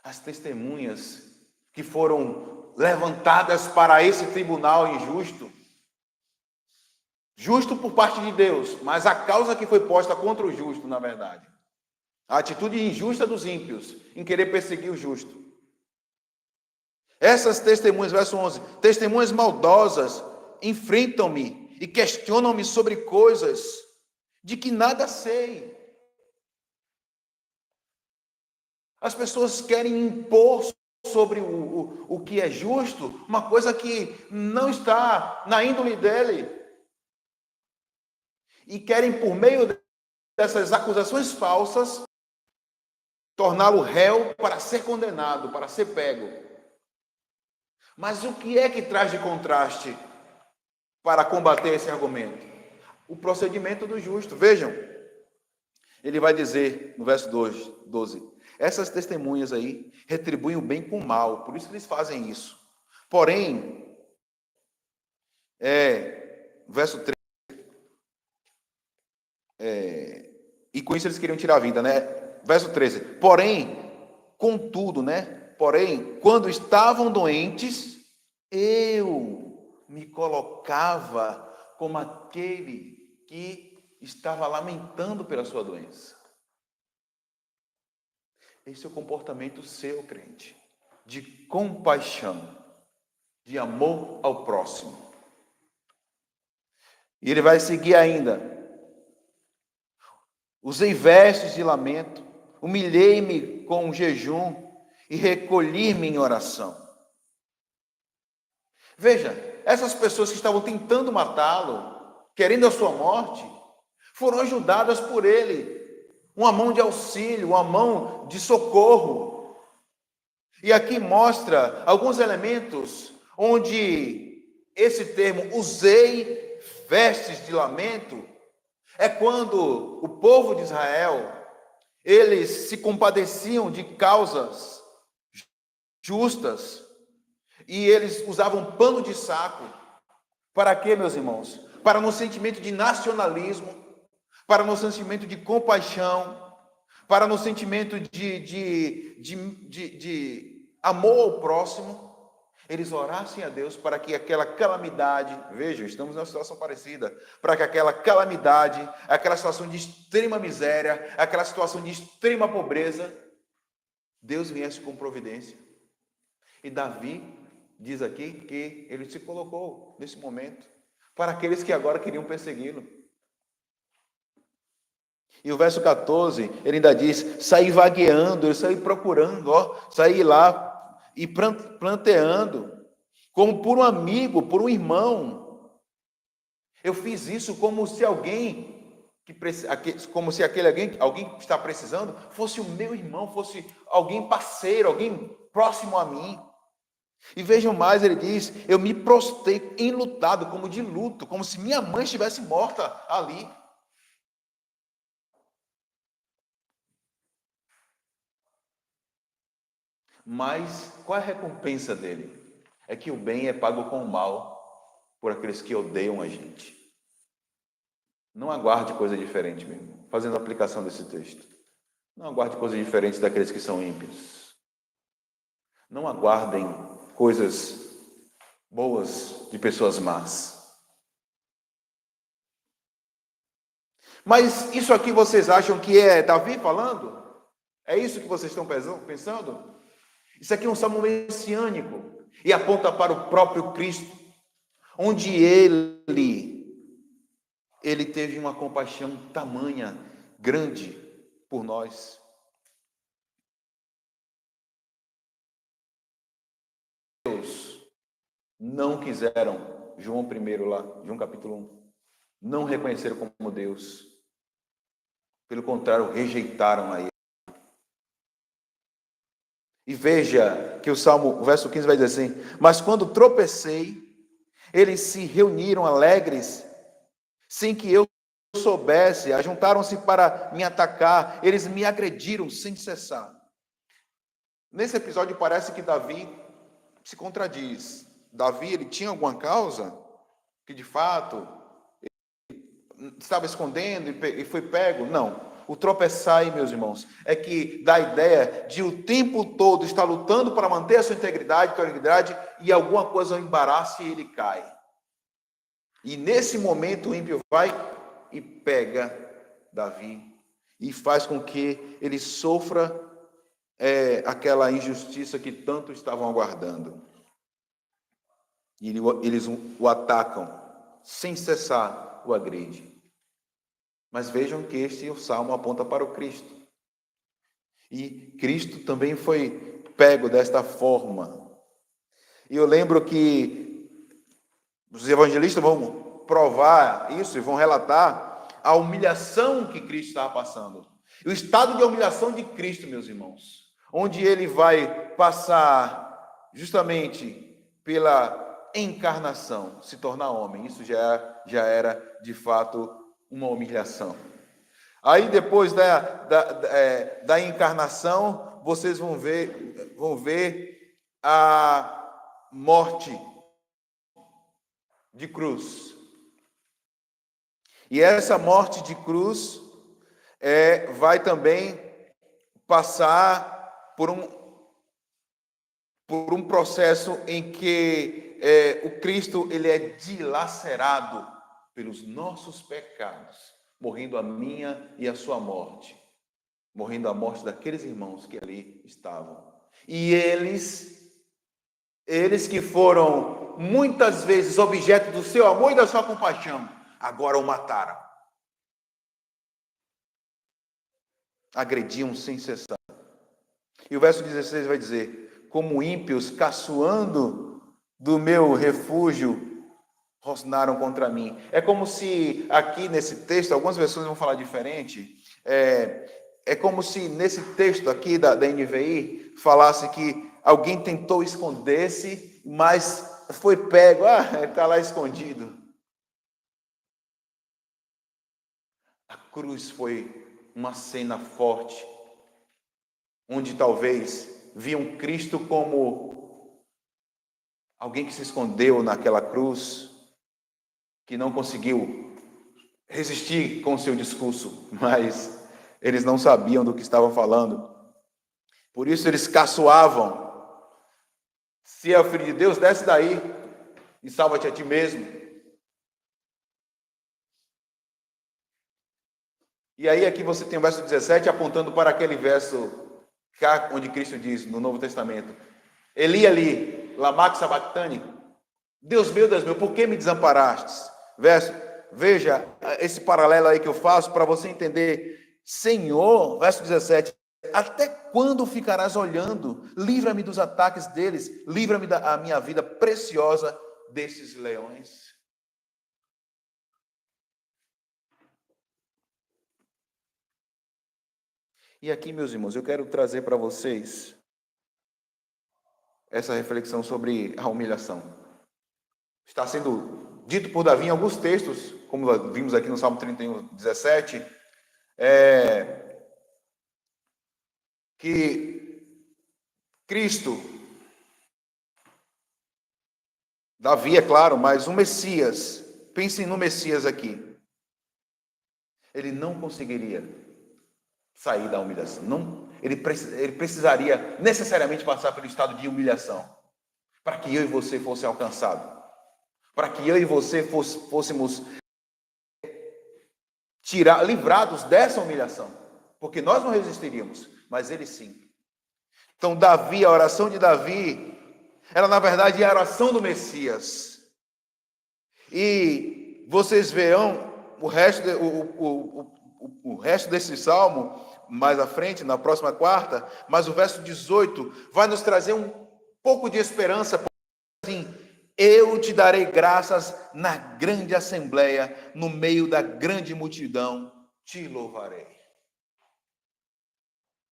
As testemunhas que foram levantadas para esse tribunal injusto. Justo por parte de Deus, mas a causa que foi posta contra o justo, na verdade. A atitude injusta dos ímpios em querer perseguir o justo. Essas testemunhas, verso 11, testemunhas maldosas enfrentam-me e questionam-me sobre coisas de que nada sei. As pessoas querem impor sobre o que é justo uma coisa que não está na índole dele. E querem, por meio dessas acusações falsas, torná-lo réu para ser condenado, para ser pego. Mas o que é que traz de contraste para combater esse argumento? O procedimento do justo. Vejam, ele vai dizer no verso 12, essas testemunhas aí retribuem o bem com o mal, por isso que eles fazem isso. Porém, verso 13, e com isso eles queriam tirar a vida, né? Verso 13, porém, contudo, porém, quando estavam doentes, eu me colocava como aquele que estava lamentando pela sua doença. Esse é o comportamento seu, crente, de compaixão, de amor ao próximo. E ele vai seguir ainda. Usei vestes de lamento, humilhei-me com jejum e recolhi-me em oração. Veja, essas pessoas que estavam tentando matá-lo, querendo a sua morte, foram ajudadas por ele. Uma mão de auxílio, uma mão de socorro. E aqui mostra alguns elementos onde esse termo, usei vestes de lamento, é quando o povo de Israel, eles se compadeciam de causas justas, e eles usavam pano de saco. Para quê, meus irmãos? Para no sentimento de nacionalismo, para no sentimento de compaixão, para no sentimento de amor ao próximo, eles orassem a Deus para que aquela calamidade, veja, estamos numa situação parecida, para que aquela calamidade, aquela situação de extrema miséria, aquela situação de extrema pobreza, Deus viesse com providência. E Davi diz aqui que ele se colocou nesse momento para aqueles que agora queriam persegui-lo. E o verso 14, ele ainda diz: saí vagueando, eu saí procurando, saí lá e planteando, como por um amigo, por um irmão. Eu fiz isso como se alguém alguém que está precisando fosse o meu irmão, fosse alguém parceiro, alguém próximo a mim. E vejam mais, ele diz: eu me prostrei enlutado, como de luto, como se minha mãe estivesse morta ali. Mas qual é a recompensa dele? É que o bem é pago com o mal por aqueles que odeiam a gente. Não aguarde coisa diferente, meu irmão, fazendo a aplicação desse texto. Não aguarde coisas diferentes daqueles que são ímpios. Não aguardem coisas boas de pessoas más. Mas isso aqui vocês acham que é Davi falando? É isso que vocês estão pensando? Isso aqui é um salmo messiânico e aponta para o próprio Cristo, onde ele teve uma compaixão tamanha, grande por nós. Deus não quiseram, João 1 lá, João capítulo 1, não reconheceram como Deus. Pelo contrário, rejeitaram a ele. E veja que o verso 15 vai dizer assim: mas quando tropecei, eles se reuniram alegres, sem que eu soubesse, ajuntaram-se para me atacar, eles me agrediram sem cessar. Nesse episódio parece que Davi se contradiz. Davi, ele tinha alguma causa que de fato estava escondendo e foi pego? Não. O tropeçar, meus irmãos, é que dá a ideia de o tempo todo estar lutando para manter a sua integridade, e alguma coisa o embaraça e ele cai. E nesse momento o ímpio vai e pega Davi e faz com que ele sofra aquela injustiça que tanto estavam aguardando. E eles o atacam, sem cessar o agride. Mas vejam que o salmo aponta para o Cristo. E Cristo também foi pego desta forma. E eu lembro que os evangelistas vão provar isso e vão relatar a humilhação que Cristo estava passando. O estado de humilhação de Cristo, meus irmãos, onde ele vai passar justamente pela encarnação, se tornar homem. Isso já era, de fato, uma humilhação. Aí, depois da encarnação, vocês vão ver a morte de cruz. E essa morte de cruz vai também passar por um processo em que o Cristo ele é dilacerado pelos nossos pecados, morrendo a minha e a sua morte, morrendo a morte daqueles irmãos que ali estavam. E eles que foram muitas vezes objeto do seu amor e da sua compaixão, agora o mataram. Agrediam sem cessar. E o verso 16 vai dizer: como ímpios, caçoando do meu refúgio, rosnaram contra mim. É como se aqui nesse texto, algumas versões vão falar diferente, é como se nesse texto aqui da NVI falasse que alguém tentou esconder-se, mas foi pego, ele está lá escondido. A cruz foi uma cena forte, onde talvez viam Cristo como alguém que se escondeu naquela cruz, que não conseguiu resistir com o seu discurso, mas Eles não sabiam do que estavam falando. Por isso eles caçoavam. Se é o Filho de Deus, desce daí e salva-te a ti mesmo. E aí aqui você tem o verso 17 apontando para aquele verso cá, onde Cristo diz no Novo Testamento: Eli, Eli, lama sabachthani. Deus meu, por que me desamparastes? Veja esse paralelo aí que eu faço para você entender. Senhor, verso 17, até quando ficarás olhando? Livra-me dos ataques deles, livra-me da minha vida preciosa desses leões. E aqui, meus irmãos, eu quero trazer para vocês essa reflexão sobre a humilhação. Está sendo dito por Davi em alguns textos, como vimos aqui no Salmo 31, 17, que Cristo, Davi, é claro, mas o Messias, pensem no Messias aqui, ele não conseguiria sair da humilhação. Não, ele precisaria necessariamente passar pelo estado de humilhação para que eu e você fosse alcançado, para que eu e você fôssemos livrados dessa humilhação, porque nós não resistiríamos, mas ele sim. Então Davi, a oração de Davi, era na verdade a oração do Messias. E vocês verão o resto desse salmo mais à frente, na próxima quarta, mas o verso 18 vai nos trazer um pouco de esperança, assim: eu te darei graças na grande assembleia, no meio da grande multidão, te louvarei.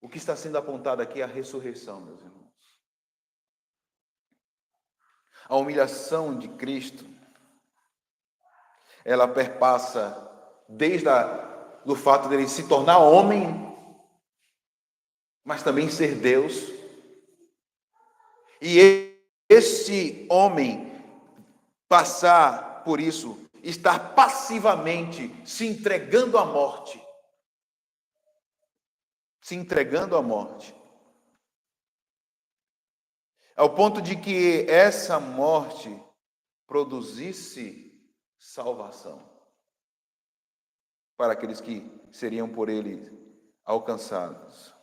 O que está sendo apontado aqui é a ressurreição, meus irmãos. A humilhação de Cristo, ela perpassa desde do fato dele se tornar homem, mas também ser Deus. E esse homem passar por isso, estar passivamente se entregando à morte. Se entregando à morte. Ao ponto de que essa morte produzisse salvação para aqueles que seriam por ele alcançados.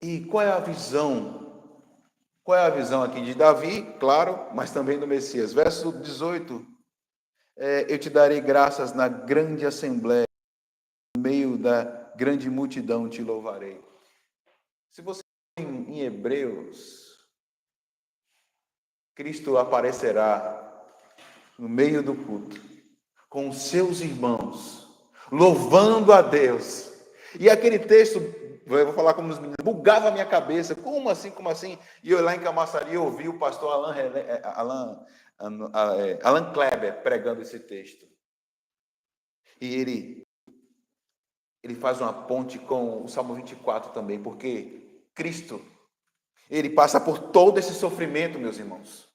E qual é a visão? Qual é a visão aqui de Davi, claro, mas também do Messias? Verso 18, eu te darei graças na grande assembleia, no meio da grande multidão te louvarei. Se você em Hebreus, Cristo aparecerá no meio do culto, com os seus irmãos, louvando a Deus. E aquele texto, eu vou falar como os meninos, bugava a minha cabeça. Como assim, como assim? E eu lá em Camaçari ouvi o pastor Alan Kleber pregando esse texto. E ele faz uma ponte com o Salmo 24 também, porque Cristo, ele passa por todo esse sofrimento, meus irmãos.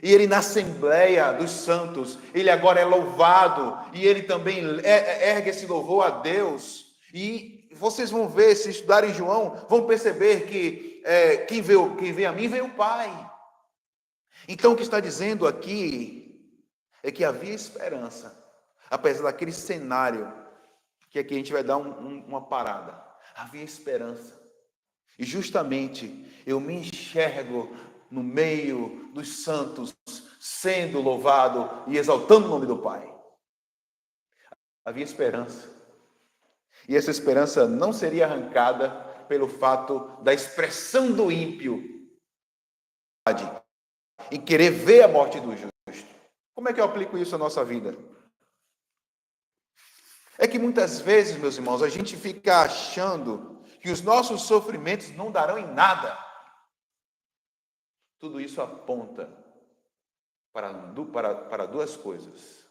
E ele na Assembleia dos Santos, ele agora é louvado, e ele também ergue esse louvor a Deus. E vocês vão ver, se estudarem João, vão perceber que quem vê a mim, vê o Pai. Então o que está dizendo aqui é que havia esperança, apesar daquele cenário, que aqui a gente vai dar uma parada. Havia esperança. E justamente eu me enxergo no meio dos santos, sendo louvado e exaltando o nome do Pai. Havia esperança. E essa esperança não seria arrancada pelo fato da expressão do ímpio em querer ver a morte do justo. Como é que eu aplico isso à nossa vida? É que muitas vezes, meus irmãos, a gente fica achando que os nossos sofrimentos não darão em nada. Tudo isso aponta para duas coisas.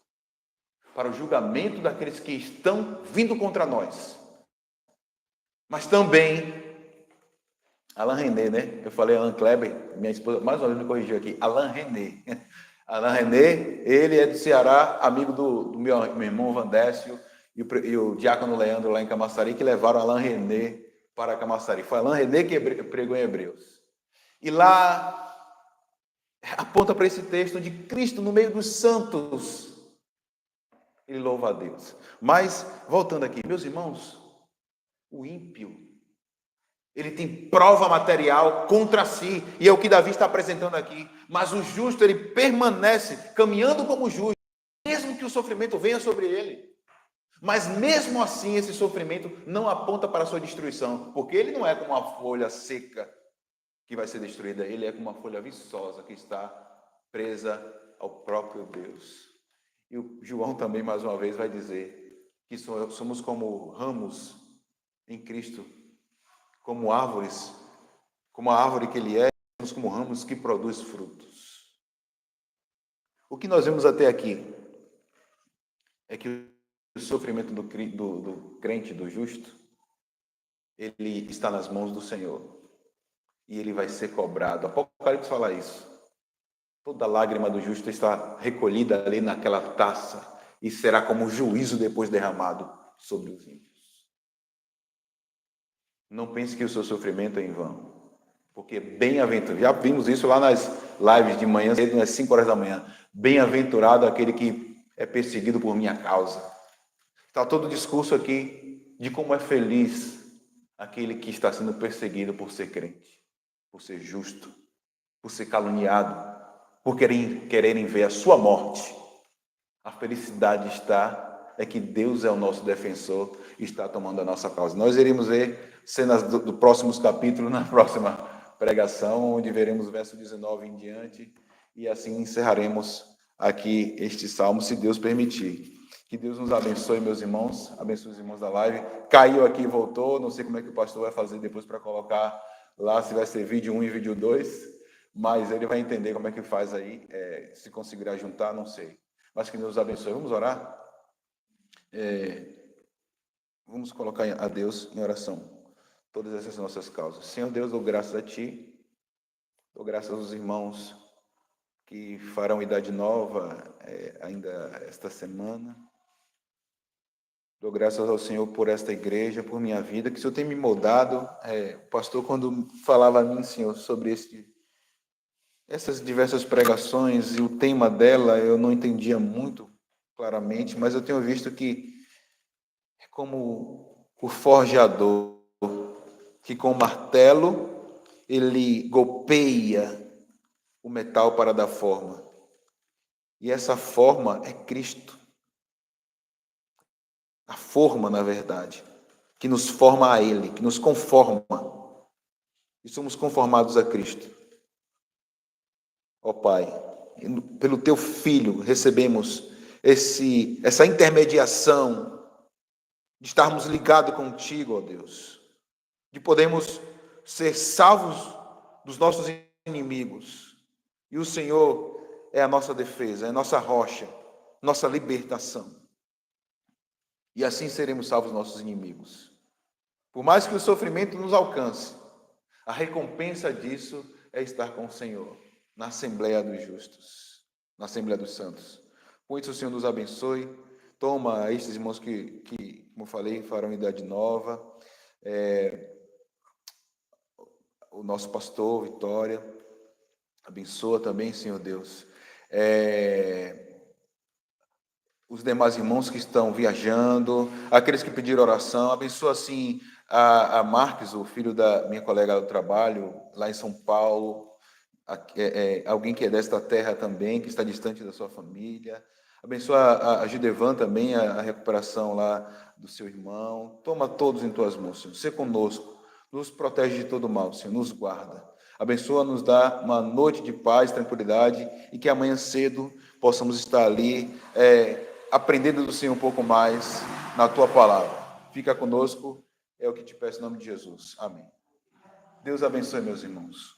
Para o julgamento daqueles que estão vindo contra nós. Mas também, Alain René, né? Eu falei Alan Kleber, minha esposa mais uma vez me corrigiu aqui. Alain René. Alain René, ele é do Ceará, amigo do meu irmão Vandécio, e o diácono Leandro lá em Camaçari, que levaram Alain René para Camaçari. Foi Alain René que pregou em Hebreus. E lá aponta para esse texto de Cristo no meio dos santos. Ele louva a Deus. Mas, voltando aqui, meus irmãos, o ímpio, ele tem prova material contra si, e é o que Davi está apresentando aqui. Mas o justo, ele permanece caminhando como justo, mesmo que o sofrimento venha sobre ele. Mas mesmo assim, esse sofrimento não aponta para a sua destruição, porque ele não é como uma folha seca que vai ser destruída, ele é como uma folha viçosa que está presa ao próprio Deus. E o João também, mais uma vez, vai dizer que somos como ramos em Cristo, como árvores, como a árvore que ele é, somos como ramos que produz frutos. O que nós vemos até aqui é que o sofrimento do crente, do justo, ele está nas mãos do Senhor. E ele vai ser cobrado. Apocalipse fala isso. Toda lágrima do justo está recolhida ali naquela taça e será como juízo depois derramado sobre os ímpios. Não pense que o seu sofrimento é em vão, porque bem-aventurado, já vimos isso lá nas lives de manhã, cedo, às 5 horas da manhã. Bem-aventurado aquele que é perseguido por minha causa. Está todo o discurso aqui de como é feliz aquele que está sendo perseguido por ser crente, por ser justo, por ser caluniado, por quererem ver a sua morte. A felicidade é que Deus é o nosso defensor e está tomando a nossa causa. Nós iremos ver cenas do próximos capítulos na próxima pregação, onde veremos o verso 19 em diante, e assim encerraremos aqui este salmo, se Deus permitir. Que Deus nos abençoe, meus irmãos, abençoe os irmãos da live. Caiu aqui e voltou, não sei como é que o pastor vai fazer depois para colocar lá, se vai ser vídeo 1 e vídeo 2, mas ele vai entender como é que faz aí, se conseguirá juntar, não sei. Mas que Deus nos abençoe. Vamos orar? Vamos colocar a Deus em oração todas essas nossas causas. Senhor Deus, dou graças a Ti, dou graças aos irmãos que farão idade nova ainda esta semana. Dou graças ao Senhor por esta igreja, por minha vida, que o Senhor tem me moldado. O pastor, quando falava a mim, Senhor, sobre essas diversas pregações e o tema dela, eu não entendia muito claramente, mas eu tenho visto que é como o forjador, que com o martelo ele golpeia o metal para dar forma. E essa forma é Cristo. A forma, na verdade, que nos forma a Ele, que nos conforma. E somos conformados a Cristo. Ó Pai, pelo Teu Filho recebemos essa intermediação de estarmos ligados contigo, ó Deus, de podermos ser salvos dos nossos inimigos. E o Senhor é a nossa defesa, é a nossa rocha, nossa libertação. E assim seremos salvos dos nossos inimigos. Por mais que o sofrimento nos alcance, a recompensa disso é estar com o Senhor, na Assembleia dos Justos, na Assembleia dos Santos. Com isso o Senhor nos abençoe. Toma estes irmãos que como eu falei, farão idade nova. O nosso pastor, Vitória, abençoa também, Senhor Deus. Os demais irmãos que estão viajando, aqueles que pediram oração, abençoa assim a Marques, o filho da minha colega do trabalho, lá em São Paulo, alguém que é desta terra também, que está distante da sua família. Abençoa a Gidevan também, a recuperação lá do seu irmão. Toma todos em tuas mãos, Senhor. Sê conosco, nos protege de todo mal, Senhor, nos guarda. Abençoa, nos dá uma noite de paz, tranquilidade, e que amanhã cedo possamos estar ali, aprendendo do Senhor um pouco mais na Tua palavra. Fica conosco, é o que te peço em nome de Jesus. Amém. Deus abençoe, meus irmãos.